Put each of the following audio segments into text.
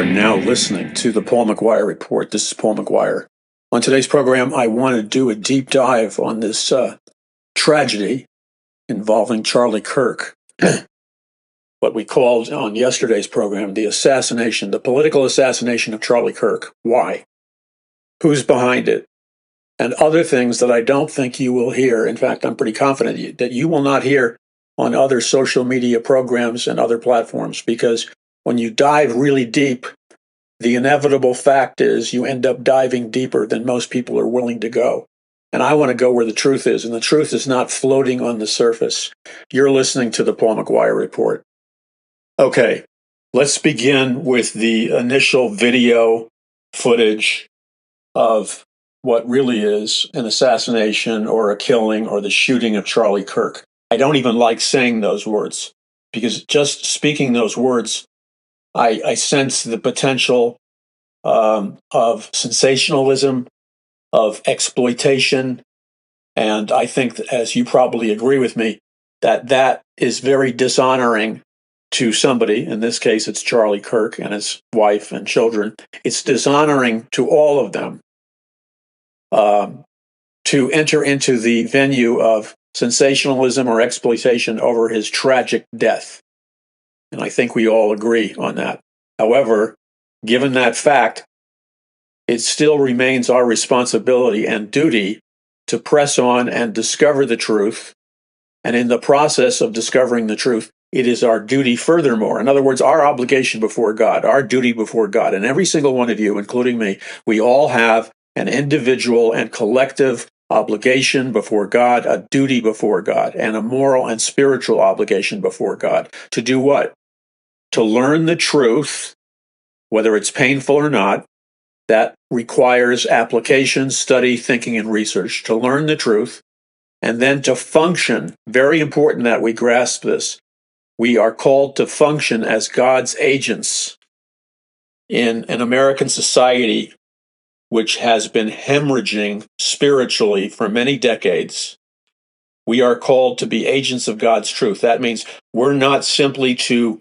now listening to the Paul McGUIRE Report. This is Paul McGUIRE. On today's program, I want to do a deep dive on this tragedy involving Charlie Kirk, what we called on yesterday's program the political assassination of Charlie Kirk. Why? Who's behind it? And other things that I don't think you will hear. In fact, I'm pretty confident that you will not hear on other social media programs and other platforms, because when you dive really deep, the inevitable fact is you end up diving deeper than most people are willing to go. And I want to go where the truth is, and the truth is not floating on the surface. You're listening to the Paul McGUIRE Report. Okay, let's begin with the initial video footage of what really is an assassination or a killing or the shooting of Charlie Kirk. I don't even like saying those words, because just speaking those words, I sense the potential of sensationalism, of exploitation, and I think that, as you probably agree with me, that is very dishonoring to somebody. In this case, it's Charlie Kirk and his wife and children. It's dishonoring to all of them to enter into the venue of sensationalism or exploitation over his tragic death. And I think we all agree on that. However, given that fact, it still remains our responsibility and duty to press on and discover the truth. And in the process of discovering the truth, it is our duty furthermore. In other words, our obligation before God, our duty before God. And every single one of you, including me, we all have an individual and collective obligation before God, a duty before God, and a moral and spiritual obligation before God. To do what? To learn the truth, whether it's painful or not. That requires application, study, thinking, and research. To learn the truth, and then to function. Very important that we grasp this. We are called to function as God's agents in an American society which has been hemorrhaging spiritually for many decades. We are called to be agents of God's truth. That means we're not simply to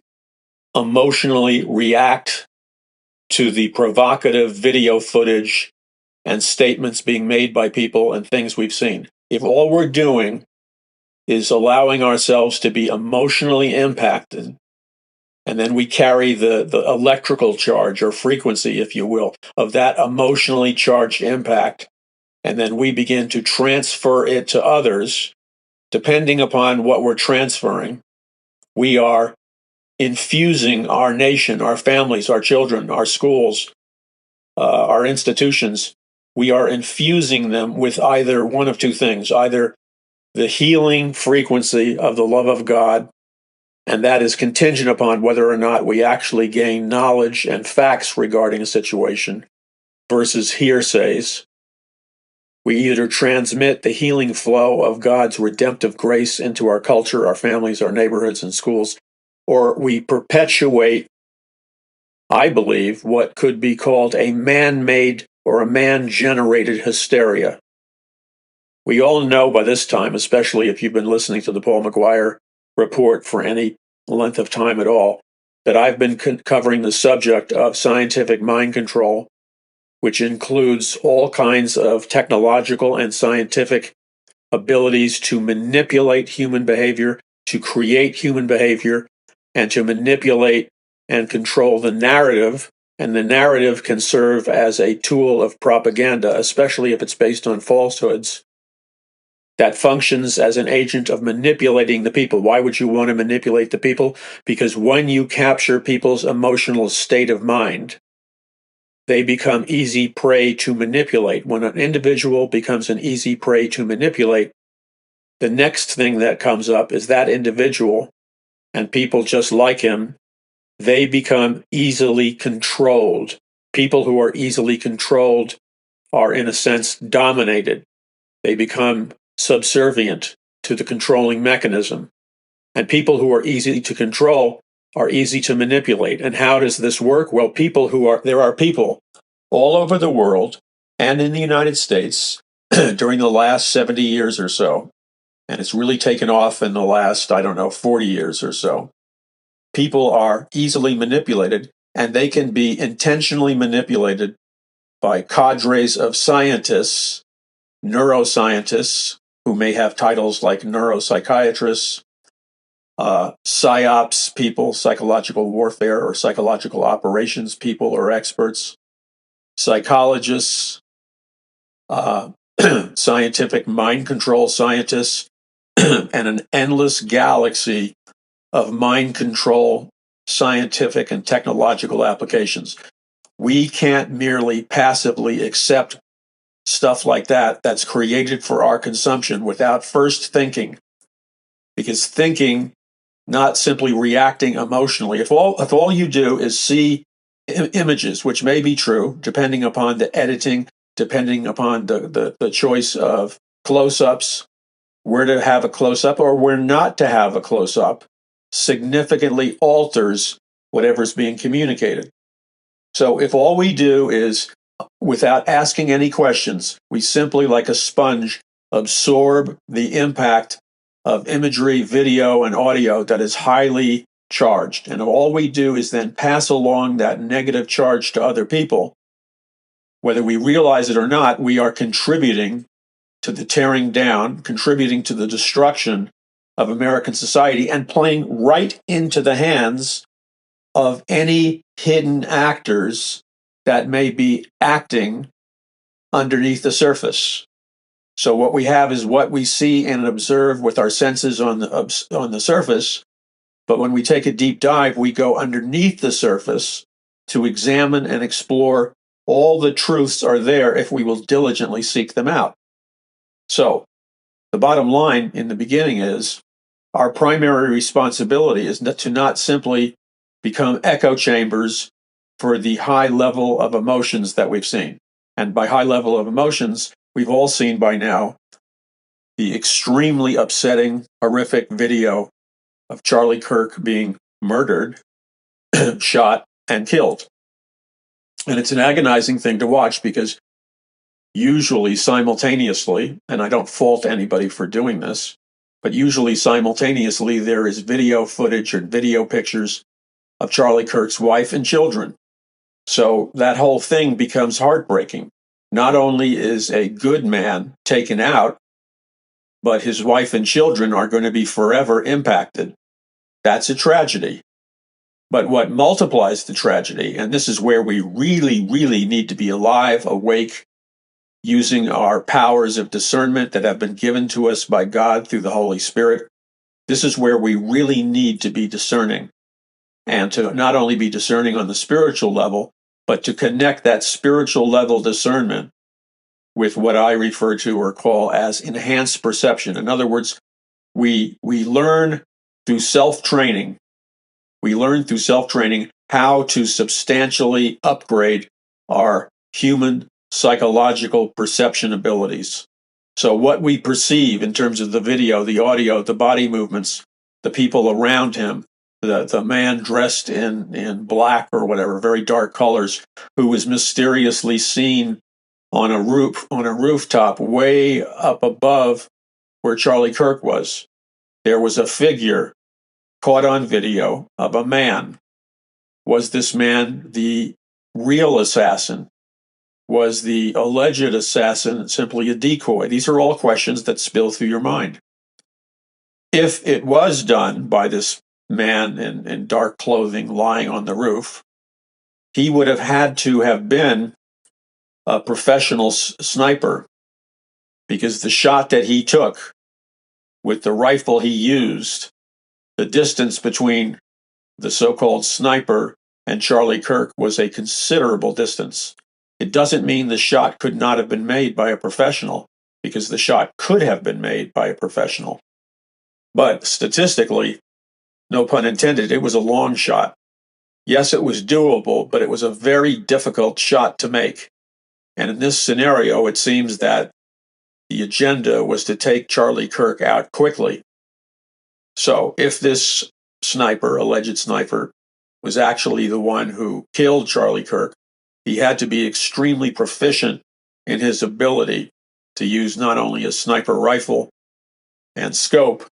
emotionally react to the provocative video footage and statements being made by people and things we've seen. If all we're doing is allowing ourselves to be emotionally impacted, and then we carry the electrical charge or frequency, if you will, of that emotionally charged impact, and then we begin to transfer it to others, depending upon what we're transferring, we are infusing our nation, our families, our children, our schools, our institutions. We are infusing them with either one of two things, either the healing frequency of the love of God, and that is contingent upon whether or not we actually gain knowledge and facts regarding a situation, versus hearsays. We either transmit the healing flow of God's redemptive grace into our culture, our families, our neighborhoods, and schools, or we perpetuate, I believe, what could be called a man-made or a man-generated hysteria. We all know by this time, especially if you've been listening to the Paul McGUIRE Report for any length of time at all, that I've been covering the subject of scientific mind control, which includes all kinds of technological and scientific abilities to manipulate human behavior, to create human behavior, and to manipulate and control the narrative. And the narrative can serve as a tool of propaganda, especially if it's based on falsehoods, that functions as an agent of manipulating the people. Why would you want to manipulate the people? Because when you capture people's emotional state of mind, they become easy prey to manipulate. When an individual becomes an easy prey to manipulate, the next thing that comes up is that individual and people just like him, they become easily controlled. People who are easily controlled are, in a sense, dominated. They become subservient to the controlling mechanism. And people who are easy to control are easy to manipulate. And how does this work? Well, there are people all over the world and in the United States during the last 70 years or so, and it's really taken off in the last, 40 years or so. People are easily manipulated, and they can be intentionally manipulated by cadres of scientists, neuroscientists, who may have titles like neuropsychiatrists, psyops people, psychological warfare or psychological operations people or experts, psychologists, scientific mind control scientists, and an endless galaxy of mind control scientific and technological applications. We can't merely passively accept stuff like that that's created for our consumption without first thinking. Because thinking, not simply reacting emotionally, if all you do is see images, which may be true, depending upon the editing, depending upon the choice of close-ups, where to have a close-up or where not to have a close-up, significantly alters whatever's being communicated. So if all we do is, without asking any questions, we simply, like a sponge, absorb the impact of imagery, video, and audio that is highly charged, and all we do is then pass along that negative charge to other people, whether we realize it or not, we are contributing to the tearing down, contributing to the destruction of American society, and playing right into the hands of any hidden actors that may be acting underneath the surface. So what we have is what we see and observe with our senses on the surface, but when we take a deep dive, we go underneath the surface to examine and explore. All the truths are there if we will diligently seek them out. So the bottom line in the beginning is our primary responsibility is to not simply become echo chambers for the high level of emotions that we've seen. And by high level of emotions, we've all seen by now the extremely upsetting, horrific video of Charlie Kirk being murdered, shot, and killed. And it's an agonizing thing to watch because usually simultaneously, and I don't fault anybody for doing this, but usually simultaneously there is video footage or video pictures of Charlie Kirk's wife and children. So that whole thing becomes heartbreaking. Not only is a good man taken out, but his wife and children are going to be forever impacted. That's a tragedy. But what multiplies the tragedy, and this is where we really, really need to be alive, awake, using our powers of discernment that have been given to us by God through the Holy Spirit. This is where we really need to be discerning, and to not only be discerning on the spiritual level, but to connect that spiritual level discernment with what I refer to or call as enhanced perception. In other words, we learn through self-training. We learn through self-training how to substantially upgrade our human psychological perception abilities. So what we perceive in terms of the video, the audio, the body movements, the people around him, the man dressed in black or whatever, very dark colors, who was mysteriously seen on a rooftop way up above where Charlie Kirk was. There was a figure caught on video of a man. Was this man the real assassin? Was the alleged assassin simply a decoy? These are all questions that spill through your mind. If it was done by this man in dark clothing lying on the roof, he would have had to have been a professional sniper, because the shot that he took with the rifle he used, the distance between the so-called sniper and Charlie Kirk was a considerable distance. It doesn't mean the shot could not have been made by a professional, because the shot could have been made by a professional. But statistically, no pun intended, it was a long shot. Yes, it was doable, but it was a very difficult shot to make. And in this scenario, it seems that the agenda was to take Charlie Kirk out quickly. So if this sniper, alleged sniper, was actually the one who killed Charlie Kirk, he had to be extremely proficient in his ability to use not only a sniper rifle and scope,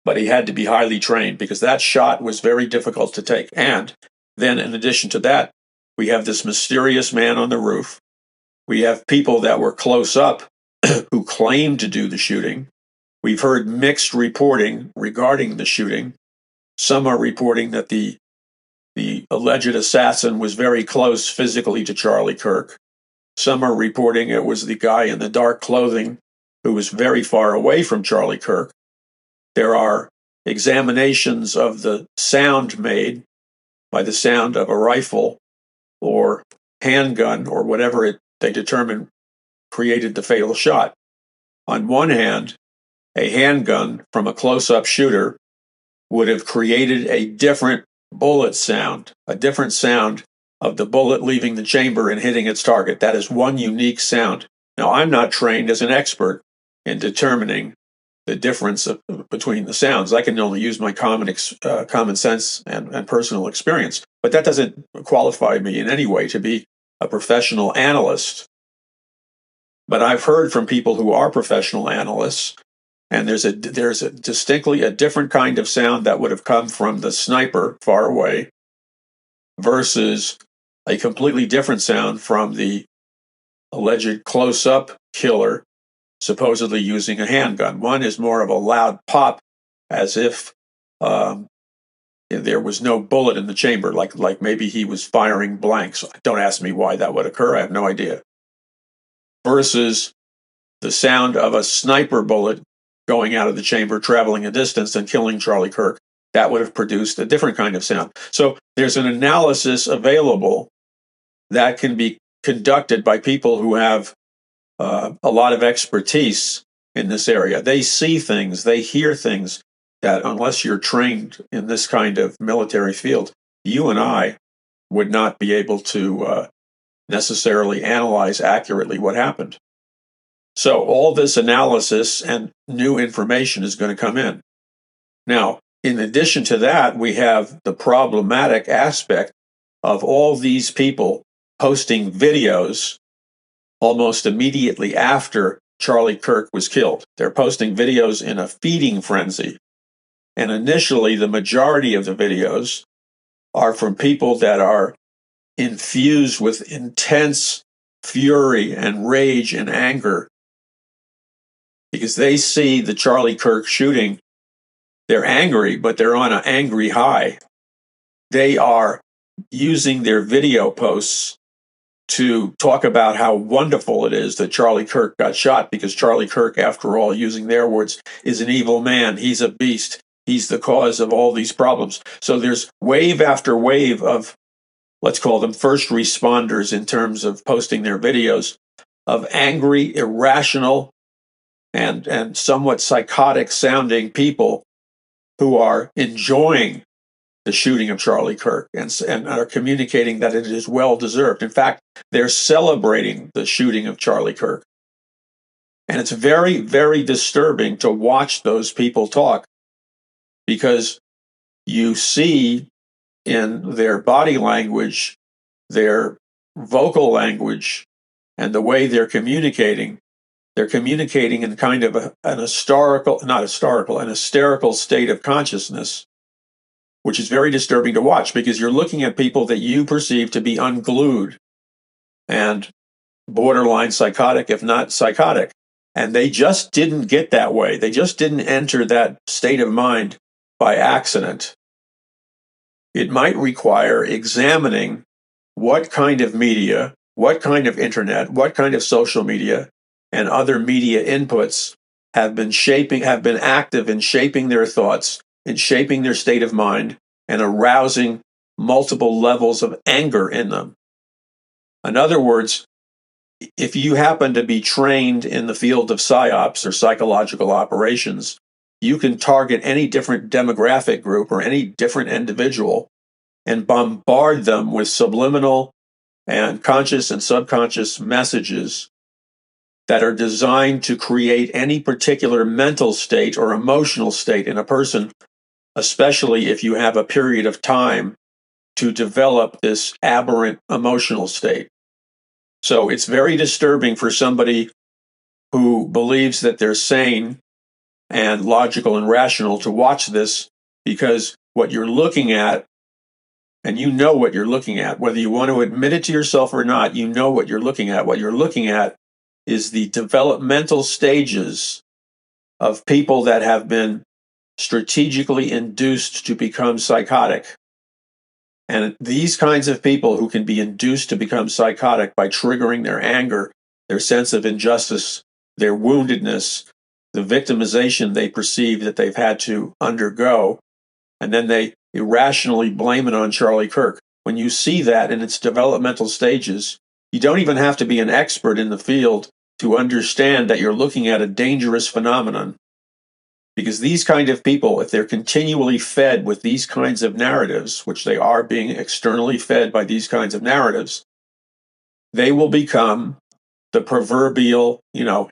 but he had to be highly trained, because that shot was very difficult to take. And Then, in addition to that, we have this mysterious man on the roof. We have people that were close up who claimed to do the shooting. We've heard mixed reporting regarding the shooting. Some are reporting that the alleged assassin was very close physically to Charlie Kirk. Some are reporting it was the guy in the dark clothing who was very far away from Charlie Kirk. There are examinations of the sound made by the sound of a rifle or handgun or whatever they determine created the fatal shot. On one hand, a handgun from a close-up shooter would have created a different bullet sound, a different sound of the bullet leaving the chamber and hitting its target. That is one unique sound. Now, I'm not trained as an expert in determining the difference between the sounds. I can only use my common sense and personal experience, but that doesn't qualify me in any way to be a professional analyst. But I've heard from people who are professional analysts, and there's a distinctly a different kind of sound that would have come from the sniper far away versus a completely different sound from the alleged close-up killer supposedly using a handgun. One is more of a loud pop, as if there was no bullet in the chamber, like maybe he was firing blanks. Don't ask me why that would occur. I have no idea. Versus the sound of a sniper bullet going out of the chamber, traveling a distance and killing Charlie Kirk. That would have produced a different kind of sound. So there's an analysis available that can be conducted by people who have a lot of expertise in this area. They see things, they hear things that, unless you're trained in this kind of military field, you and I would not be able to necessarily analyze accurately what happened. So all this analysis and new information is going to come in. Now, in addition to that, we have the problematic aspect of all these people posting videos almost immediately after Charlie Kirk was killed. They're posting videos in a feeding frenzy. And initially, the majority of the videos are from people that are infused with intense fury and rage and anger because they see the Charlie Kirk shooting. They're angry, but they're on an angry high. They are using their video posts to talk about how wonderful it is that Charlie Kirk got shot, because Charlie Kirk, after all, using their words, is an evil man. He's a beast. He's the cause of all these problems. So there's wave after wave of, let's call them first responders in terms of posting their videos, of angry, irrational, and somewhat psychotic sounding people who are enjoying the shooting of Charlie Kirk and are communicating that it is well deserved. In fact, they're celebrating the shooting of Charlie Kirk. And it's very, very disturbing to watch those people talk, because you see in their body language, their vocal language, and the way they're communicating in kind of an hysterical state of consciousness, which is very disturbing to watch, because you're looking at people that you perceive to be unglued and borderline psychotic, if not psychotic. And they just didn't get that way. They just didn't enter that state of mind by accident. It might require examining what kind of media, what kind of internet, what kind of social media and other media inputs have been active in shaping their thoughts, in shaping their state of mind, and arousing multiple levels of anger in them. In other words, if you happen to be trained in the field of psyops or psychological operations, you can target any different demographic group or any different individual and bombard them with subliminal and conscious and subconscious messages that are designed to create any particular mental state or emotional state in a person, especially if you have a period of time to develop this aberrant emotional state. So it's very disturbing for somebody who believes that they're sane and logical and rational to watch this, because what you're looking at And you know what you're looking at. Whether you want to admit it to yourself or not, you know what you're looking at. What you're looking at is the developmental stages of people that have been strategically induced to become psychotic. And these kinds of people who can be induced to become psychotic by triggering their anger, their sense of injustice, their woundedness, the victimization they perceive that they've had to undergo, and then they irrationally blame it on Charlie Kirk. When you see that in its developmental stages, you don't even have to be an expert in the field to understand that you're looking at a dangerous phenomenon. Because these kind of people, if they're continually fed with these kinds of narratives, which they are being externally fed by these kinds of narratives, they will become the proverbial,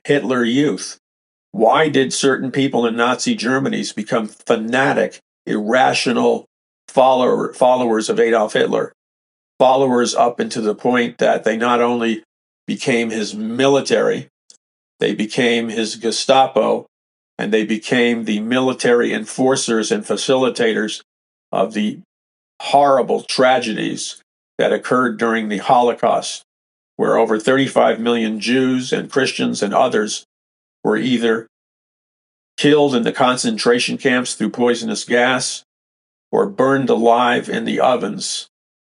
Hitler youth. Why did certain people in Nazi Germany become fanatic, irrational followers of Adolf Hitler? Followers up into the point that they not only became his military, they became his Gestapo, and they became the military enforcers and facilitators of the horrible tragedies that occurred during the Holocaust, where over 35 million Jews and Christians and others were either killed in the concentration camps through poisonous gas or burned alive in the ovens.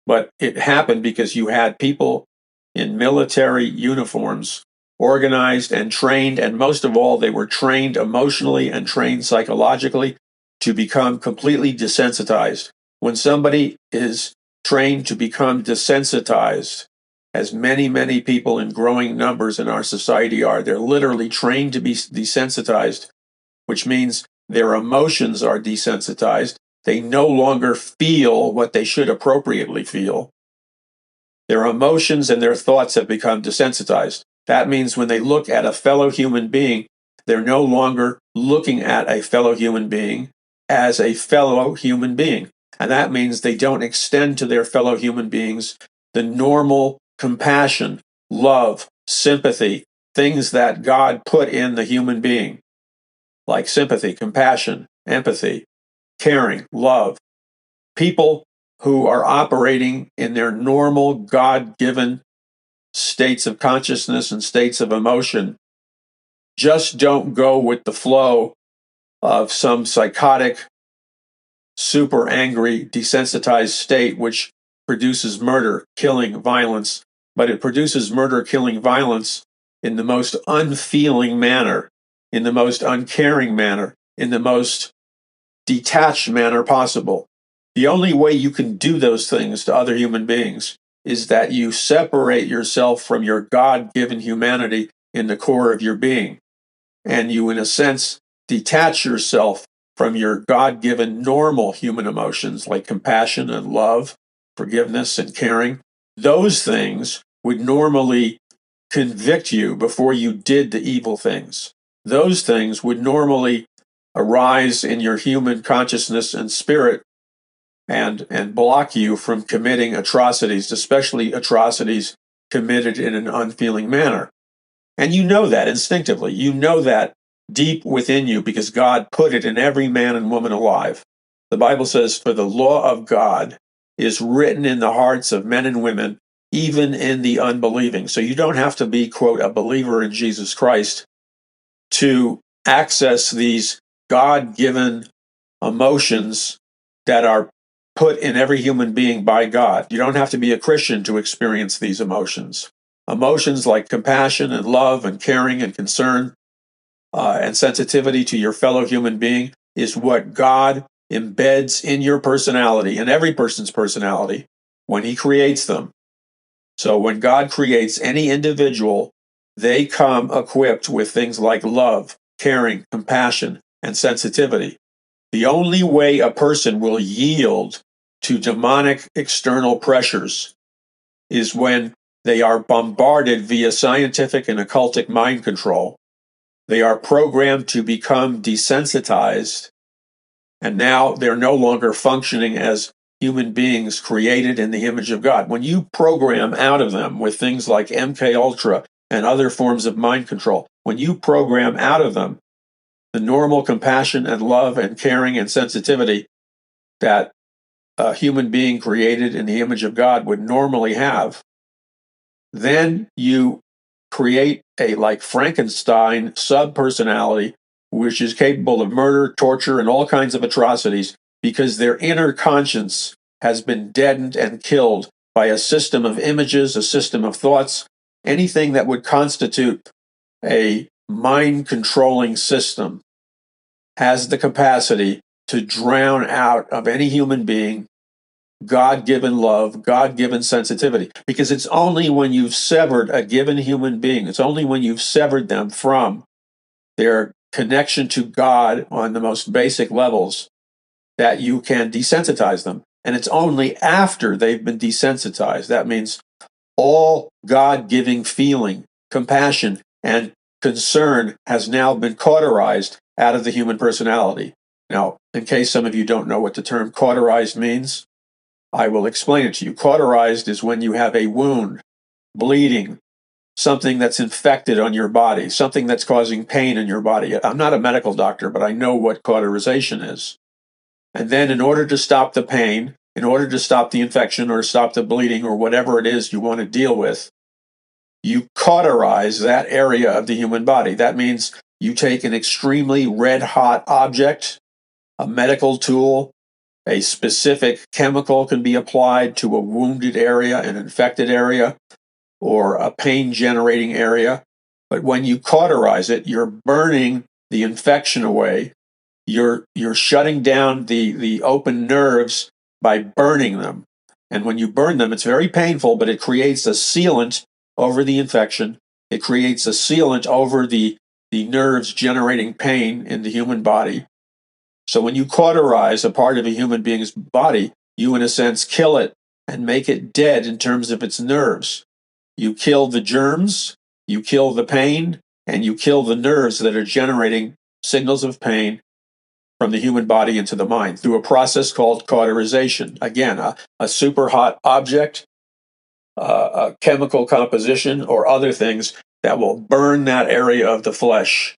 But it happened because you had people in military uniforms, organized and trained, and most of all, they were trained emotionally and trained psychologically to become completely desensitized. When somebody is trained to become desensitized, as many, many people in growing numbers in our society are, they're literally trained to be desensitized, which means their emotions are desensitized. They no longer feel what they should appropriately feel. Their emotions and their thoughts have become desensitized. That means when they look at a fellow human being, they're no longer looking at a fellow human being as a fellow human being. And that means they don't extend to their fellow human beings the normal compassion, love, sympathy, things that God put in the human being, like sympathy, compassion, empathy, caring, love. People who are operating in their normal God-given states of consciousness and states of emotion just don't go with the flow of some psychotic, super angry, desensitized state which produces murder, killing, violence, but it produces murder, killing, violence in the most unfeeling manner, in the most uncaring manner, in the most detached manner possible. The only way you can do those things to other human beings is that you separate yourself from your God-given humanity in the core of your being. And you, in a sense, detach yourself from your God-given normal human emotions like compassion and love, forgiveness and caring. Those things would normally convict you before you did the evil things. Those things would normally arise in your human consciousness and spirit and block you from committing atrocities, especially atrocities committed in an unfeeling manner. And you know that instinctively. You know that deep within you because God put it in every man and woman alive. The Bible says, "For the law of God is written in the hearts of men and women, even in the unbelieving." So you don't have to be, quote, a believer in Jesus Christ to access these God-given emotions that are put in every human being by God. You don't have to be a Christian to experience these emotions. Emotions like compassion and love and caring and concern and sensitivity to your fellow human being is what God embeds in your personality, in every person's personality, when he creates them. So when God creates any individual, they come equipped with things like love, caring, compassion, and sensitivity. The only way a person will yield to demonic external pressures is when they are bombarded via scientific and occultic mind control. They are programmed to become desensitized, and now they're no longer functioning as human beings created in the image of God. When you program out of them with things like MK Ultra and other forms of mind control, when you program out of them the normal compassion and love and caring and sensitivity that a human being created in the image of God would normally have, then you create a, like Frankenstein, subpersonality, which is capable of murder, torture, and all kinds of atrocities because their inner conscience has been deadened and killed by a system of images, a system of thoughts, anything that would constitute a mind-controlling system has the capacity to drown out of any human being God-given love, God-given sensitivity. Because it's only when you've severed a given human being, it's only when you've severed them from their connection to God on the most basic levels that you can desensitize them. And it's only after they've been desensitized. That means all God-giving feeling, compassion, and concern has now been cauterized out of the human personality. Now, in case some of you don't know what the term cauterized means, I will explain it to you. Cauterized is when you have a wound, bleeding, something that's infected on your body, something that's causing pain in your body. I'm not a medical doctor, but I know what cauterization is. And then in order to stop the pain, in order to stop the infection or stop the bleeding or whatever it is you want to deal with, you cauterize that area of the human body. That means you take an extremely red-hot object, a medical tool, a specific chemical can be applied to a wounded area, an infected area, or a pain-generating area. But when you cauterize it, you're burning the infection away. You're shutting down the open nerves by burning them. And when you burn them, it's very painful, but it creates a sealant over the infection. It creates a sealant over the nerves generating pain in the human body. So when you cauterize a part of a human being's body, you in a sense kill it and make it dead in terms of its nerves. You kill the germs, you kill the pain, and you kill the nerves that are generating signals of pain from the human body into the mind through a process called cauterization. Again, a super hot object, a chemical composition, or other things that will burn that area of the flesh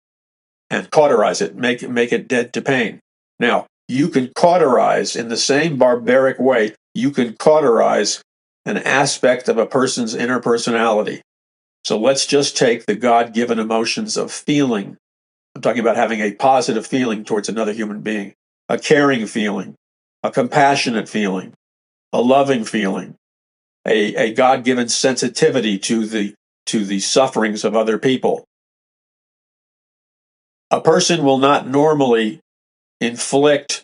and cauterize it, make it dead to pain. Now, you can cauterize in the same barbaric way, you can cauterize an aspect of a person's inner personality. So let's just take the God-given emotions of feeling. I'm talking about having a positive feeling towards another human being, a caring feeling, a compassionate feeling, a loving feeling, a God-given sensitivity to the sufferings of other people. A person will not normally inflict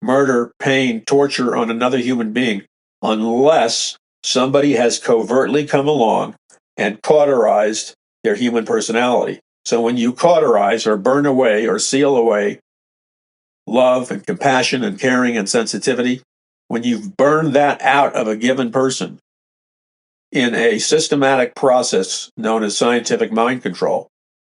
murder, pain, torture on another human being unless somebody has covertly come along and cauterized their human personality. So when you cauterize or burn away or seal away love and compassion and caring and sensitivity, when you've burned that out of a given person in a systematic process known as scientific mind control,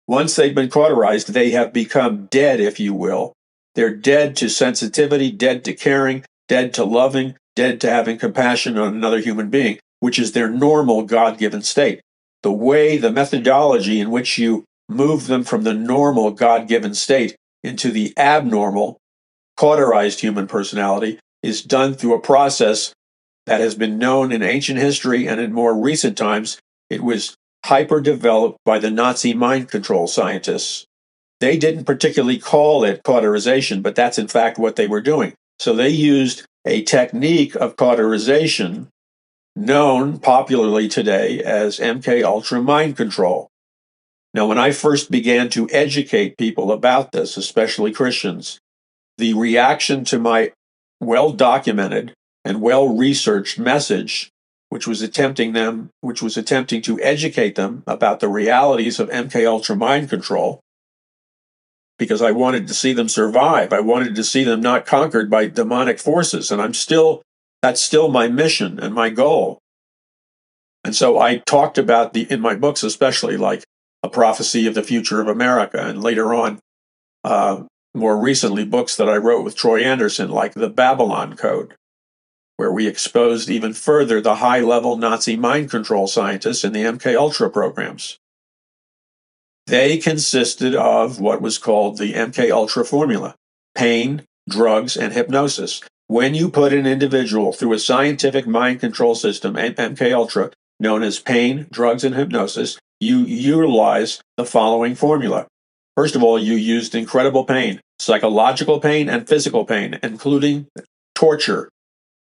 once they've been cauterized, they have become dead, if you will. They're dead to sensitivity, dead to caring, dead to loving, dead to having compassion on another human being, which is their normal God-given state. The methodology in which you move them from the normal God-given state into the abnormal, cauterized human personality is done through a process that has been known in ancient history, and in more recent times, it was hyper-developed by the Nazi mind control scientists. They didn't particularly call it cauterization, but that's in fact what they were doing. So they used a technique of cauterization known popularly today as MK Ultra mind control. Now, when I first began to educate people about this, especially Christians, the reaction to my well-documented and well-researched message, which was attempting to educate them about the realities of MK Ultra mind control, because I wanted to see them survive. I wanted to see them not conquered by demonic forces, and that's still my mission and my goal. And so I talked about in my books, especially like A Prophecy of the Future of America, and later on, more recently, books that I wrote with Troy Anderson, like The Babylon Code, where we exposed even further the high-level Nazi mind control scientists in the MK Ultra programs. They consisted of what was called the MK Ultra formula: pain, drugs, and hypnosis. When you put an individual through a scientific mind control system, MK Ultra, known as pain, drugs, and hypnosis, you utilize the following formula. First of all, you used incredible pain, psychological pain and physical pain, including torture.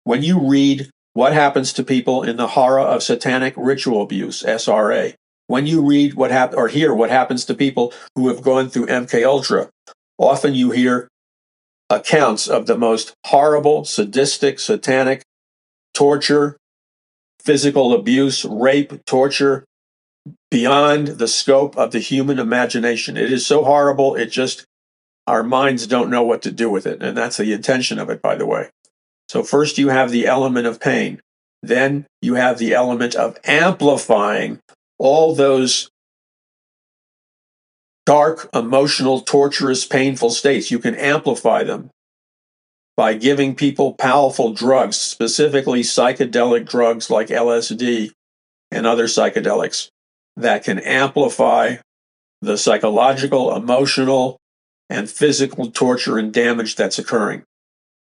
When you read What Happens to People in the Horror of Satanic Ritual Abuse, SRA, when you read or hear what happens to people who have gone through MK Ultra, often you hear accounts of the most horrible, sadistic, satanic torture, physical abuse, rape, torture, beyond the scope of the human imagination. It is so horrible, our minds don't know what to do with it. And that's the intention of it, by the way. So first you have the element of pain. Then you have the element of amplifying all those dark, emotional, torturous, painful states. You can amplify them by giving people powerful drugs, specifically psychedelic drugs like LSD and other psychedelics that can amplify the psychological, emotional, and physical torture and damage that's occurring.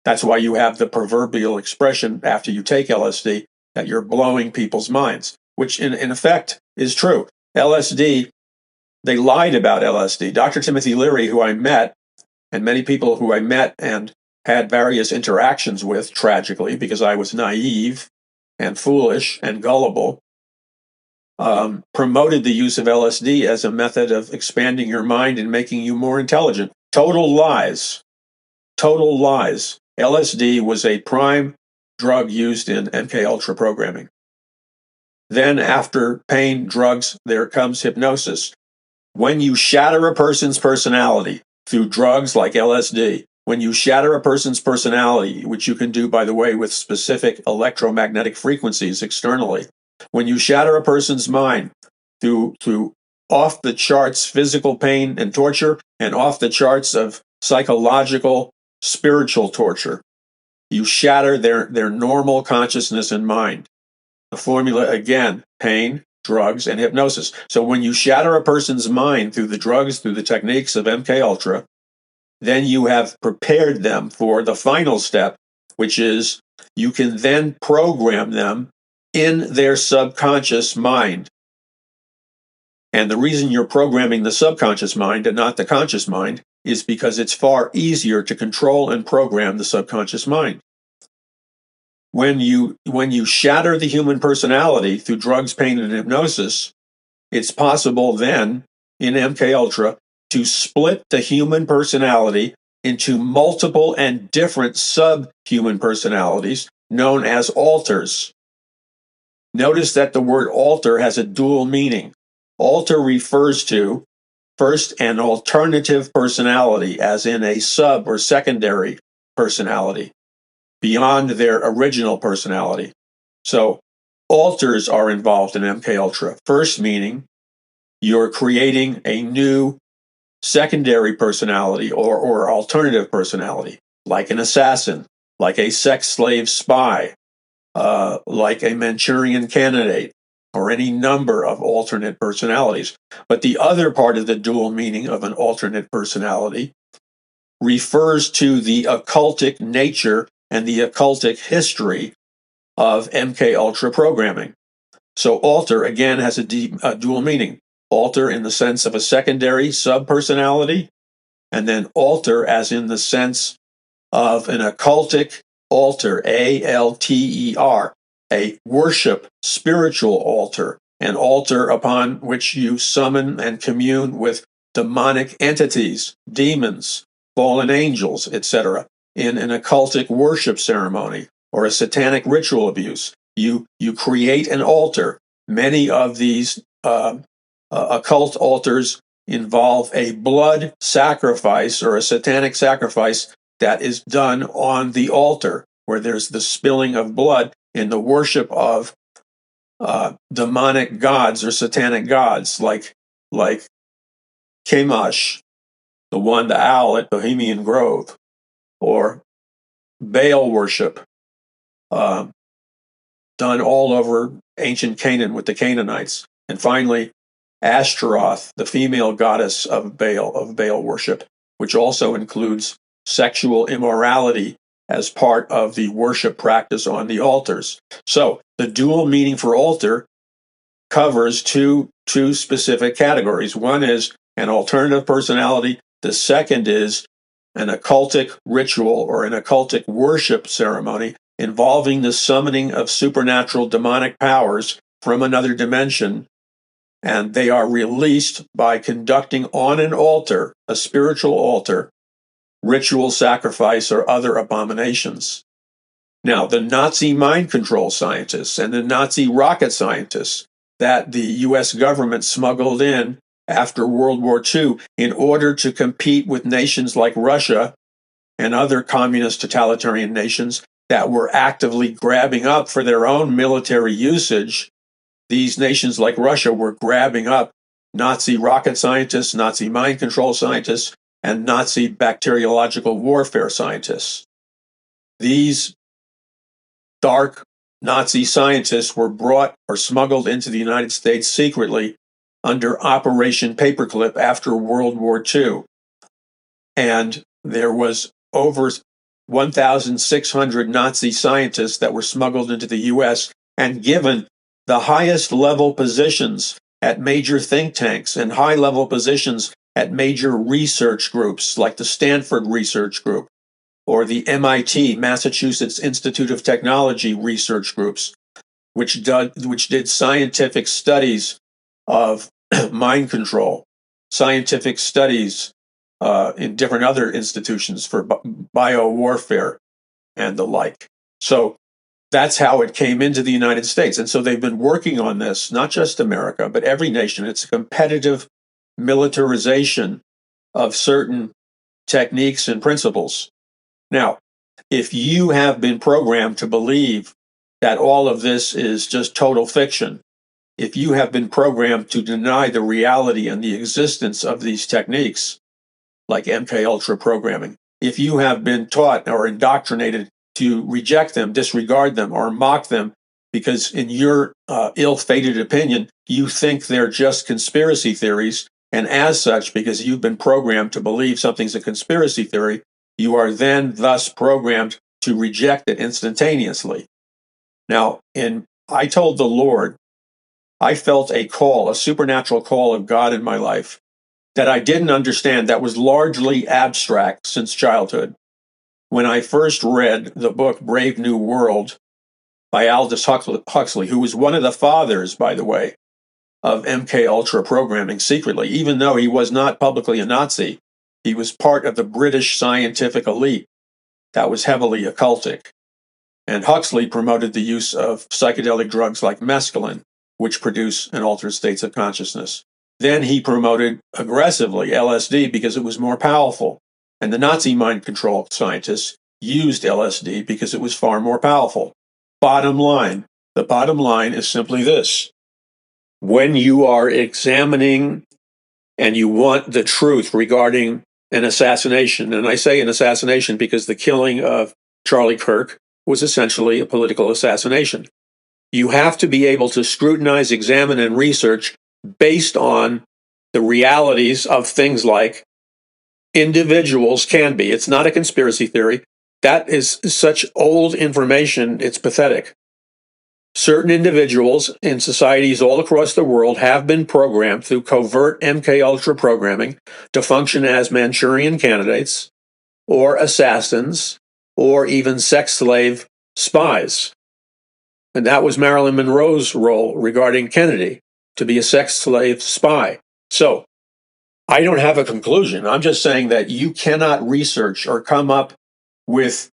That's why you have the proverbial expression after you take LSD that you're blowing people's minds, which in effect is true. LSD, they lied about LSD. Dr. Timothy Leary, who I met, and many people who I met and had various interactions with, tragically, because I was naive and foolish and gullible, promoted the use of LSD as a method of expanding your mind and making you more intelligent. Total lies. Total lies. LSD was a prime drug used in MK Ultra programming. Then after pain, drugs, there comes hypnosis. When you shatter a person's personality through drugs like LSD, when you shatter a person's personality, which you can do, by the way, with specific electromagnetic frequencies externally, when you shatter a person's mind through off-the-charts physical pain and torture and off-the-charts of psychological, spiritual torture, you shatter their normal consciousness and mind. The formula, again, pain, drugs, and hypnosis. So when you shatter a person's mind through the drugs, through the techniques of MK Ultra, then you have prepared them for the final step, which is you can then program them in their subconscious mind. And the reason you're programming the subconscious mind and not the conscious mind is because it's far easier to control and program the subconscious mind. When you shatter the human personality through drugs, pain, and hypnosis, it's possible then in MK Ultra to split the human personality into multiple and different subhuman personalities known as alters. Notice that the word alter has a dual meaning. Alter refers to, first, an alternative personality, as in a sub or secondary personality, beyond their original personality. So alters are involved in MK Ultra. First meaning you're creating a new secondary personality or alternative personality, like an assassin, like a sex slave spy, like a Manchurian candidate, or any number of alternate personalities. But the other part of the dual meaning of an alternate personality refers to the occultic nature and the occultic history of MK Ultra programming. So alter, again, has a dual meaning. Alter in the sense of a secondary sub-personality, and then alter as in the sense of an occultic altar, A-L-T-E-R, a worship spiritual altar, an altar upon which you summon and commune with demonic entities, demons, fallen angels, etc., in an occultic worship ceremony or a satanic ritual abuse. You create an altar. Many of these occult altars involve a blood sacrifice or a satanic sacrifice that is done on the altar, where there's the spilling of blood in the worship of demonic gods or satanic gods, like Kamash, the owl at Bohemian Grove, or Baal worship, done all over ancient Canaan with the Canaanites. And finally, Ashtaroth, the female goddess of Baal worship, which also includes sexual immorality as part of the worship practice on the altars. So the dual meaning for altar covers two specific categories. One is an alternative personality. The second is an occultic ritual or an occultic worship ceremony involving the summoning of supernatural demonic powers from another dimension, and they are released by conducting on an altar, a spiritual altar, ritual sacrifice or other abominations. Now, the Nazi mind control scientists and the Nazi rocket scientists that the U.S. government smuggled in after World War II in order to compete with nations like Russia and other communist totalitarian nations that were actively grabbing up for their own military usage. These nations like Russia were grabbing up Nazi rocket scientists, Nazi mind control scientists, and Nazi bacteriological warfare scientists. These dark Nazi scientists were brought or smuggled into the United States secretly under Operation Paperclip after World War II. And there was over 1,600 Nazi scientists that were smuggled into the U.S. and given the highest level positions at major think tanks and high level positions at major research groups like the Stanford Research Group or the MIT, Massachusetts Institute of Technology research groups, which did scientific studies of mind control, scientific studies in different other institutions for biowarfare and the like. So that's how it came into the United States. And so they've been working on this, not just America, but every nation. It's a competitive militarization of certain techniques and principles. Now, if you have been programmed to believe that all of this is just total fiction, if you have been programmed to deny the reality and the existence of these techniques, like MKUltra programming, if you have been taught or indoctrinated to reject them, disregard them, or mock them, because in your ill-fated opinion, you think they're just conspiracy theories, and as such, because you've been programmed to believe something's a conspiracy theory, you are then thus programmed to reject it instantaneously. Now, I told the Lord, I felt a call, a supernatural call of God in my life that I didn't understand, that was largely abstract since childhood. When I first read the book Brave New World by Aldous Huxley, who was one of the fathers, by the way, of MKUltra programming secretly, even though he was not publicly a Nazi, he was part of the British scientific elite that was heavily occultic. And Huxley promoted the use of psychedelic drugs like mescaline, which produce and alter states of consciousness. Then he promoted aggressively LSD because it was more powerful. And the Nazi mind control scientists used LSD because it was far more powerful. The bottom line is simply this. When you are examining and you want the truth regarding an assassination, and I say an assassination because the killing of Charlie Kirk was essentially a political assassination. You have to be able to scrutinize, examine, and research based on the realities of things like individuals can be. It's not a conspiracy theory. That is such old information, it's pathetic. Certain individuals in societies all across the world have been programmed through covert MKUltra programming to function as Manchurian candidates, or assassins, or even sex slave spies. And that was Marilyn Monroe's role regarding Kennedy, to be a sex slave spy. So, I don't have a conclusion. I'm just saying that you cannot research or come up with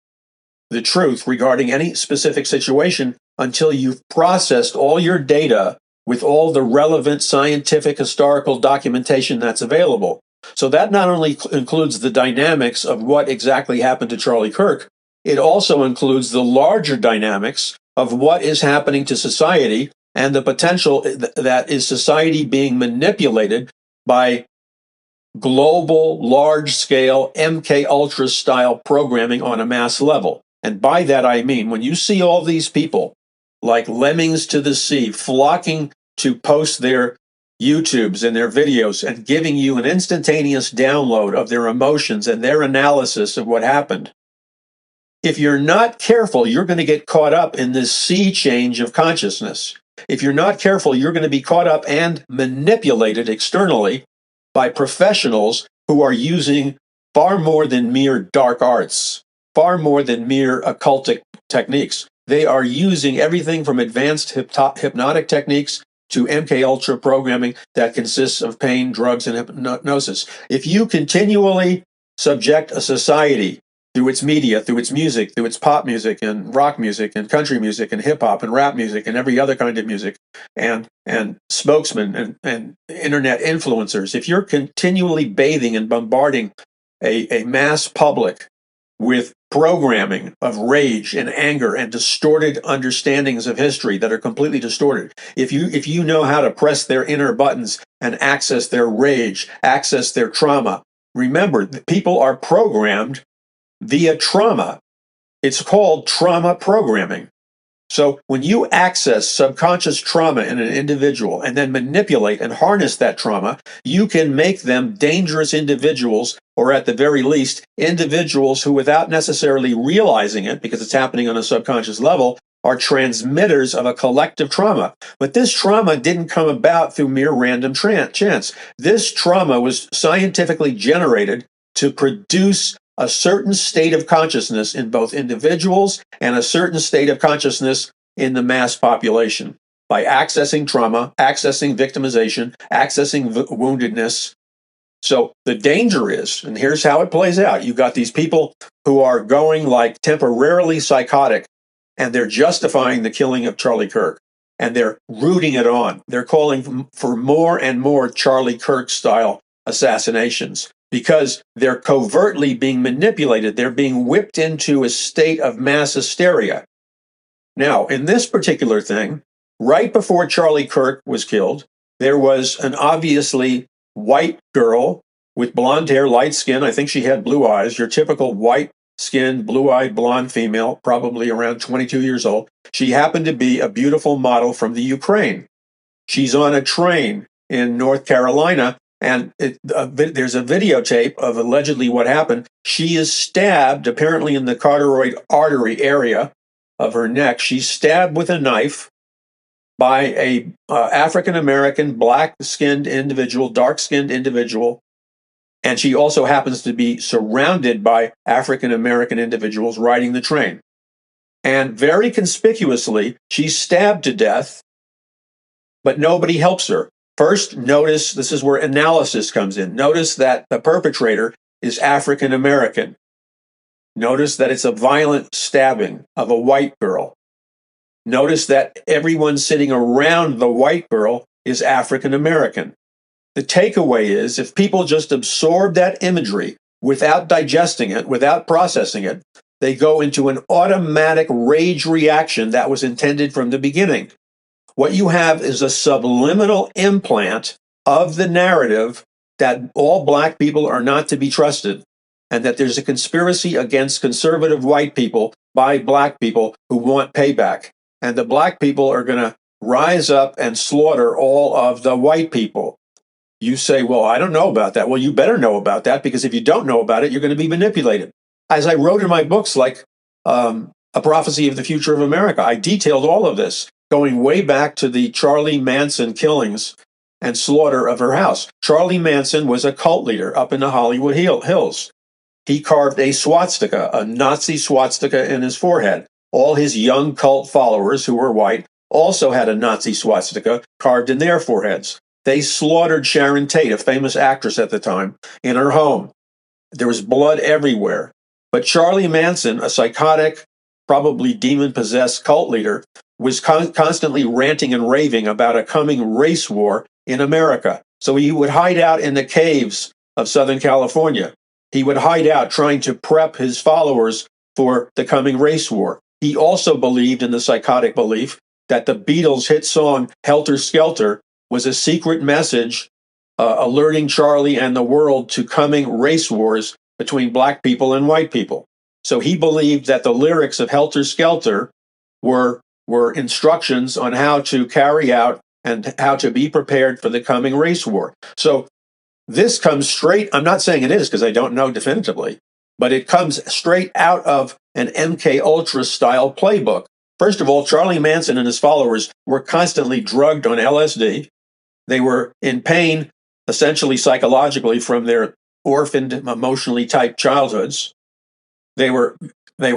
the truth regarding any specific situation until you've processed all your data with all the relevant scientific historical documentation that's available. So that not only includes the dynamics of what exactly happened to Charlie Kirk, it also includes the larger dynamics of what is happening to society and the potential that is society being manipulated by global, large-scale, MKUltra style programming on a mass level. And by that I mean, when you see all these people, like lemmings to the sea, flocking to post their YouTubes and their videos and giving you an instantaneous download of their emotions and their analysis of what happened, if you're not careful, you're going to get caught up in this sea change of consciousness. If you're not careful, you're going to be caught up and manipulated externally by professionals who are using far more than mere dark arts, far more than mere occultic techniques. They are using everything from advanced hypnotic techniques to MK Ultra programming that consists of pain, drugs, and hypnosis. If you continually subject a society through its media, through its music, through its pop music and rock music and country music and hip hop and rap music and every other kind of music and spokesmen and internet influencers, if you're continually bathing and bombarding a mass public with programming of rage and anger and distorted understandings of history that are completely distorted, if you know how to press their inner buttons and access their rage, access their trauma, remember, people are programmed via trauma. It's called trauma programming. So when you access subconscious trauma in an individual and then manipulate and harness that trauma, you can make them dangerous individuals, or at the very least, individuals who, without necessarily realizing it, because it's happening on a subconscious level, are transmitters of a collective trauma. But this trauma didn't come about through mere random chance. This trauma was scientifically generated to produce a certain state of consciousness in both individuals and a certain state of consciousness in the mass population by accessing trauma, accessing victimization, accessing woundedness. So the danger is, and here's how it plays out. You've got these people who are going like temporarily psychotic, and they're justifying the killing of Charlie Kirk, and they're rooting it on. They're calling for more and more Charlie Kirk style assassinations, because they're covertly being manipulated. They're being whipped into a state of mass hysteria. Now, in this particular thing, right before Charlie Kirk was killed, there was an obviously white girl with blonde hair, light skin. I think she had blue eyes, your typical white-skinned, blue-eyed, blonde female, probably around 22 years old. She happened to be a beautiful model from the Ukraine. She's on a train in North Carolina, and there's a videotape of allegedly what happened. She is stabbed, apparently in the carotid artery area of her neck. She's stabbed with a knife by a African-American, black-skinned individual, dark-skinned individual, and she also happens to be surrounded by African-American individuals riding the train. And very conspicuously, she's stabbed to death, but nobody helps her. First, notice, this is where analysis comes in. Notice that the perpetrator is African American. Notice that it's a violent stabbing of a white girl. Notice that everyone sitting around the white girl is African American. The takeaway is, if people just absorb that imagery without digesting it, without processing it, they go into an automatic rage reaction that was intended from the beginning. What you have is a subliminal implant of the narrative that all black people are not to be trusted, and that there's a conspiracy against conservative white people by black people who want payback. And the black people are going to rise up and slaughter all of the white people. You say, well, I don't know about that. Well, you better know about that, because if you don't know about it, you're going to be manipulated. As I wrote in my books, like A Prophecy of the Future of America, I detailed all of this, going way back to the Charlie Manson killings and slaughter of her house. Charlie Manson was a cult leader up in the Hollywood Hills. He carved a swastika, a Nazi swastika, in his forehead. All his young cult followers, who were white, also had a Nazi swastika carved in their foreheads. They slaughtered Sharon Tate, a famous actress at the time, in her home. There was blood everywhere. But Charlie Manson, a psychotic, probably demon-possessed cult leader, was constantly ranting and raving about a coming race war in America. So he would hide out in the caves of Southern California. He would hide out trying to prep his followers for the coming race war. He also believed in the psychotic belief that the Beatles' hit song Helter Skelter was a secret message alerting Charlie and the world to coming race wars between black people and white people. So he believed that the lyrics of Helter Skelter were instructions on how to carry out and how to be prepared for the coming race war. So this comes straight, I'm not saying it is because I don't know definitively, but it comes straight out of an MK Ultra style playbook. First of all, Charlie Manson and his followers were constantly drugged on LSD. They were in pain, essentially psychologically, from their orphaned, emotionally typed childhoods. They were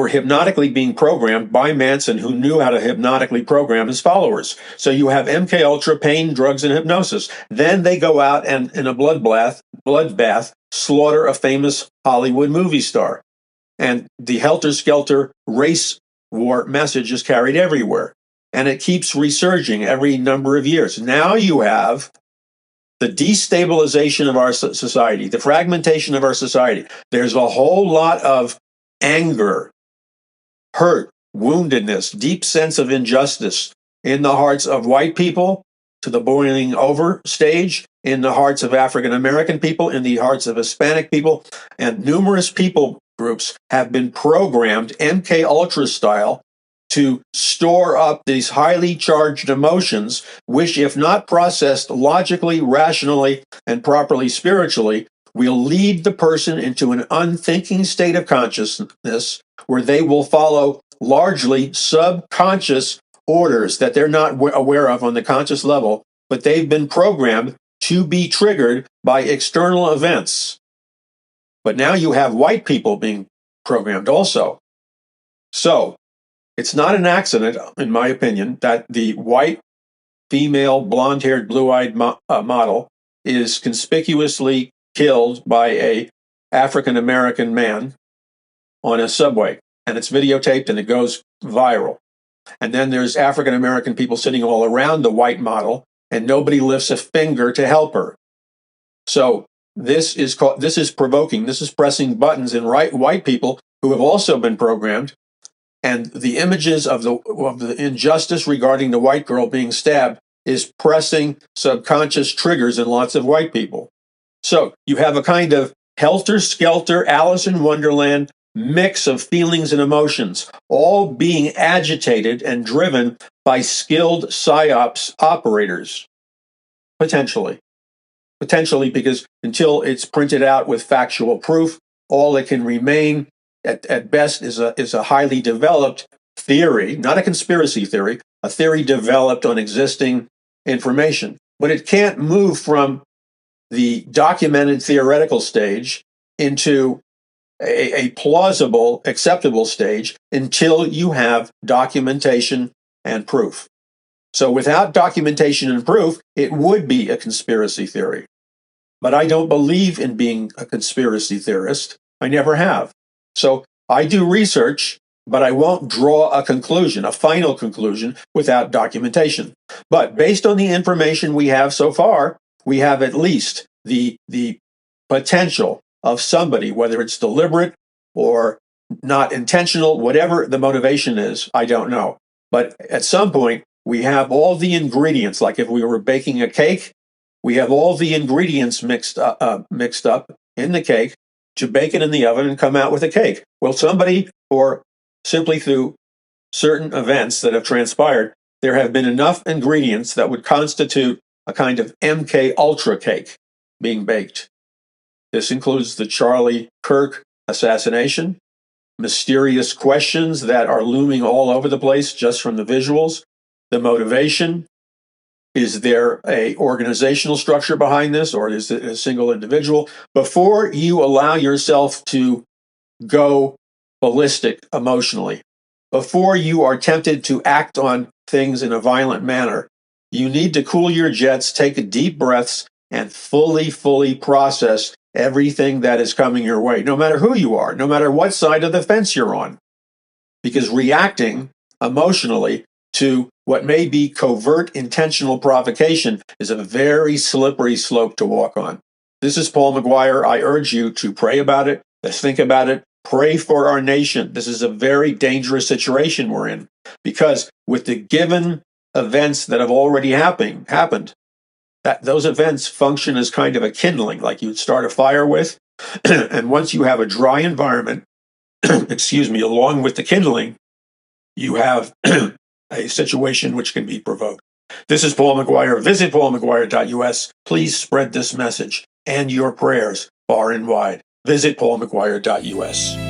hypnotically being programmed by Manson, who knew how to hypnotically program his followers. So you have MK Ultra, pain, drugs, and hypnosis. Then they go out and, in a bloodbath, slaughter a famous Hollywood movie star. And the helter-skelter race war message is carried everywhere. And it keeps resurging every number of years. Now you have the destabilization of our society, the fragmentation of our society. There's a whole lot of anger, hurt, woundedness, deep sense of injustice in the hearts of white people to the boiling over stage, in the hearts of African American people, in the hearts of Hispanic people, and numerous people groups have been programmed MK Ultra style to store up these highly charged emotions, which, if not processed logically, rationally, and properly spiritually, will lead the person into an unthinking state of consciousness where they will follow largely subconscious orders that they're not aware of on the conscious level, but they've been programmed to be triggered by external events. But now you have white people being programmed also. So it's not an accident, in my opinion, that the white, female, blonde-haired, blue-eyed model is conspicuously killed by a African-American man on a subway. And it's videotaped and it goes viral. And then there's African-American people sitting all around the white model, and nobody lifts a finger to help her. So this is provoking. This is pressing buttons in white people who have also been programmed. And the images of the injustice regarding the white girl being stabbed is pressing subconscious triggers in lots of white people. So you have a kind of helter-skelter, Alice in Wonderland mix of feelings and emotions, all being agitated and driven by skilled psyops operators. Potentially, because until it's printed out with factual proof, all that can remain at best is a highly developed theory, not a conspiracy theory, a theory developed on existing information. But it can't move from the documented theoretical stage into a plausible, acceptable stage until you have documentation and proof. So without documentation and proof, it would be a conspiracy theory. But I don't believe in being a conspiracy theorist. I never have. So I do research, but I won't draw a conclusion, a final conclusion, without documentation. But based on the information we have so far, we have at least the potential of somebody, whether it's deliberate or not intentional, whatever the motivation is, I don't know. But at some point, we have all the ingredients, like if we were baking a cake, we have all the ingredients mixed up in the cake to bake it in the oven and come out with a cake. Well, somebody, or simply through certain events that have transpired, there have been enough ingredients that would constitute a kind of MK Ultra cake being baked. This includes the Charlie Kirk assassination, mysterious questions that are looming all over the place just from the visuals, the motivation. Is there a organizational structure behind this, or is it a single individual? Before you allow yourself to go ballistic emotionally, before you are tempted to act on things in a violent manner, you need to cool your jets, take deep breaths, and fully process everything that is coming your way, no matter who you are, no matter what side of the fence you're on. Because reacting emotionally to what may be covert intentional provocation is a very slippery slope to walk on. This is Paul McGUIRE. I urge you to pray about it, to think about it, pray for our nation. This is a very dangerous situation we're in, because with the given events that have already happened, that those events function as kind of a kindling, like you'd start a fire with. And once you have a dry environment, along with the kindling, you have a situation which can be provoked. This is Paul McGUIRE. Visit paulmcguire.us. Please spread this message and your prayers far and wide. visit paulmcguire.us.